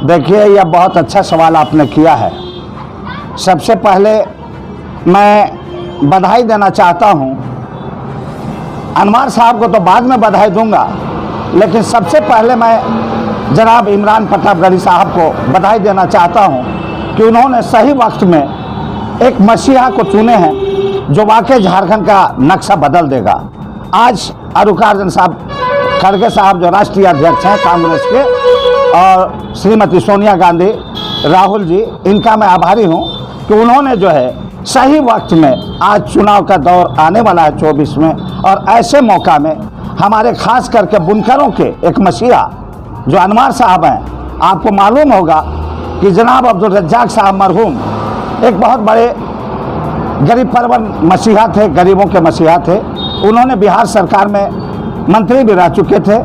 देखिए, यह बहुत अच्छा सवाल आपने किया है। सबसे पहले मैं बधाई देना चाहता हूं। अनवर साहब को तो बाद में बधाई दूंगा, लेकिन सबसे पहले मैं जनाब इमरान प्रतापगढ़ी साहब को बधाई देना चाहता हूं कि उन्होंने सही वक्त में एक मसीहा को चुने हैं जो वाकई झारखंड का नक्शा बदल देगा। आज अरुकारजन साहब खड़गे साहब जो राष्ट्रीय अध्यक्ष हैं कांग्रेस के, और श्रीमती सोनिया गांधी, राहुल जी, इनका मैं आभारी हूं कि उन्होंने जो है सही वक्त में, आज चुनाव का दौर आने वाला है 24 में, और ऐसे मौका में हमारे खास करके बुनकरों के एक मसीहा जो अनवर साहब हैं। आपको मालूम होगा कि जनाब अब्दुल रज्जाक साहब मरहूम एक बहुत बड़े गरीब परवर मसीहा थे, गरीबों के मसीहा थे। उन्होंने बिहार सरकार में मंत्री भी रह चुके थे,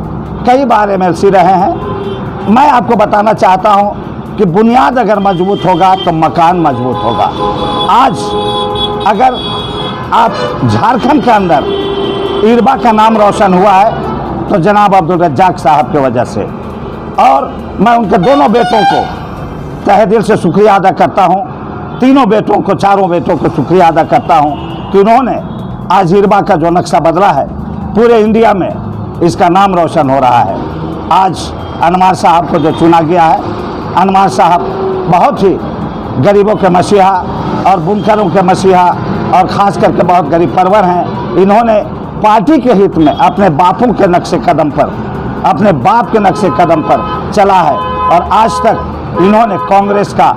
कई बार MLC रहे हैं। मैं आपको बताना चाहता हूं कि बुनियाद अगर मजबूत होगा तो मकान मजबूत होगा। आज अगर आप झारखंड के अंदर इरबा का नाम रोशन हुआ है तो जनाब अब्दुल रज्जाक साहब की वजह से, और मैं उनके दोनों बेटों को तहे दिल से शुक्रिया अदा करता हूं, तीनों बेटों को, चारों बेटों को शुक्रिया अदा करता हूं कि उन्होंने आज इरबा का जो नक्शा बदला है, पूरे इंडिया में इसका नाम रोशन हो रहा है। आज अनवर साहब को जो चुना गया है, अनवर साहब बहुत ही गरीबों के मसीहा और बुनकरों के मसीहा और ख़ास करके बहुत गरीब परवर हैं। इन्होंने पार्टी के हित में अपने बापों के नक्शे कदम पर, अपने बाप के नक्शे कदम पर चला है, और आज तक इन्होंने कांग्रेस का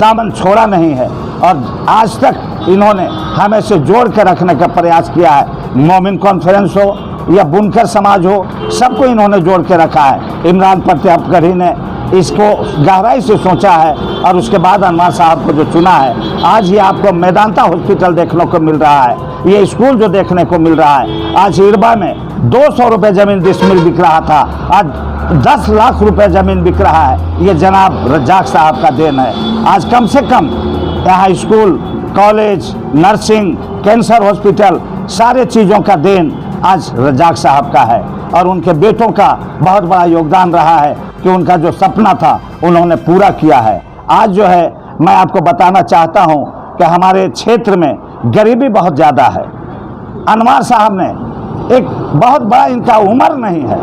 दामन छोड़ा नहीं है, और आज तक इन्होंने हमें से जोड़ के रखने का प्रयास किया है। मोमिन कॉन्फ्रेंस हो या बुनकर समाज हो, सबको इन्होंने जोड़ के रखा है। इमरान प्रतापगढ़ी ने इसको गहराई से सोचा है, और उसके बाद अनवर साहब को जो चुना है। आज ये आपको मैदानता हॉस्पिटल देखने को मिल रहा है, ये स्कूल जो देखने को मिल रहा है। आज इरबा में 200 रुपये ज़मीन डिसमिल बिक रहा था, आज 10 लाख रुपए ज़मीन बिक रहा है। ये जनाब रज्जाक साहब का देन है। आज कम से कम यहाँ school, college, nursing, cancer hospital, सारे चीज़ों का देन आज रज्जाक साहब का है, और उनके बेटों का बहुत बड़ा योगदान रहा है कि उनका जो सपना था उन्होंने पूरा किया है। आज जो है मैं आपको बताना चाहता हूं कि हमारे क्षेत्र में गरीबी बहुत ज़्यादा है। अनवर साहब ने एक बहुत बड़ा, इनका उम्र नहीं है,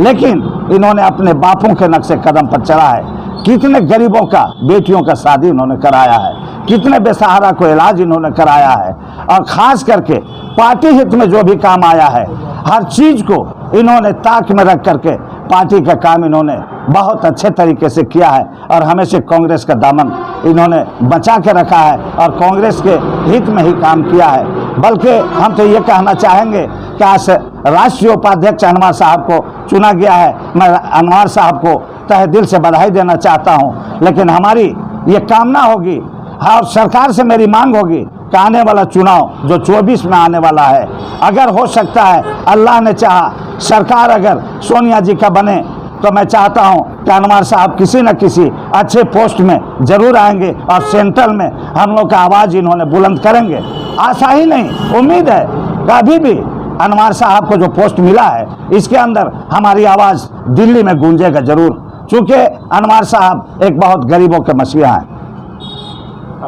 लेकिन इन्होंने अपने बापों के नक्शे कदम पर चला है। कितने गरीबों का, बेटियों का शादी इन्होंने कराया है, कितने बेसहारा को इलाज इन्होंने कराया है, और ख़ास करके पार्टी हित में जो भी काम आया है, हर चीज़ को इन्होंने ताक में रख करके पार्टी का काम इन्होंने बहुत अच्छे तरीके से किया है, और हमेशा कांग्रेस का दामन इन्होंने बचा के रखा है और कांग्रेस के हित में ही काम किया है। बल्कि हम तो ये कहना चाहेंगे कि आज राष्ट्रीय उपाध्यक्ष अनवर साहब को चुना गया है। मैं अनवर साहब को तहे दिल से बधाई देना चाहता हूँ, लेकिन हमारी ये कामना होगी, और सरकार से मेरी मांग होगी कि आने वाला चुनाव जो 24 में आने वाला है, अगर हो सकता है, अल्लाह ने चाहा, सरकार अगर सोनिया जी का बने, तो मैं चाहता हूं कि अनवर साहब किसी न किसी अच्छे पोस्ट में जरूर आएंगे, और सेंट्रल में हम लोग का आवाज़ इन्होंने बुलंद करेंगे। आशा ही नहीं, उम्मीद है कि अभी भी अनवर साहब को जो पोस्ट मिला है, इसके अंदर हमारी आवाज़ दिल्ली में गूंजेगा ज़रूर, चूँकि अनवर साहब एक बहुत गरीबों के मसीहा हैं।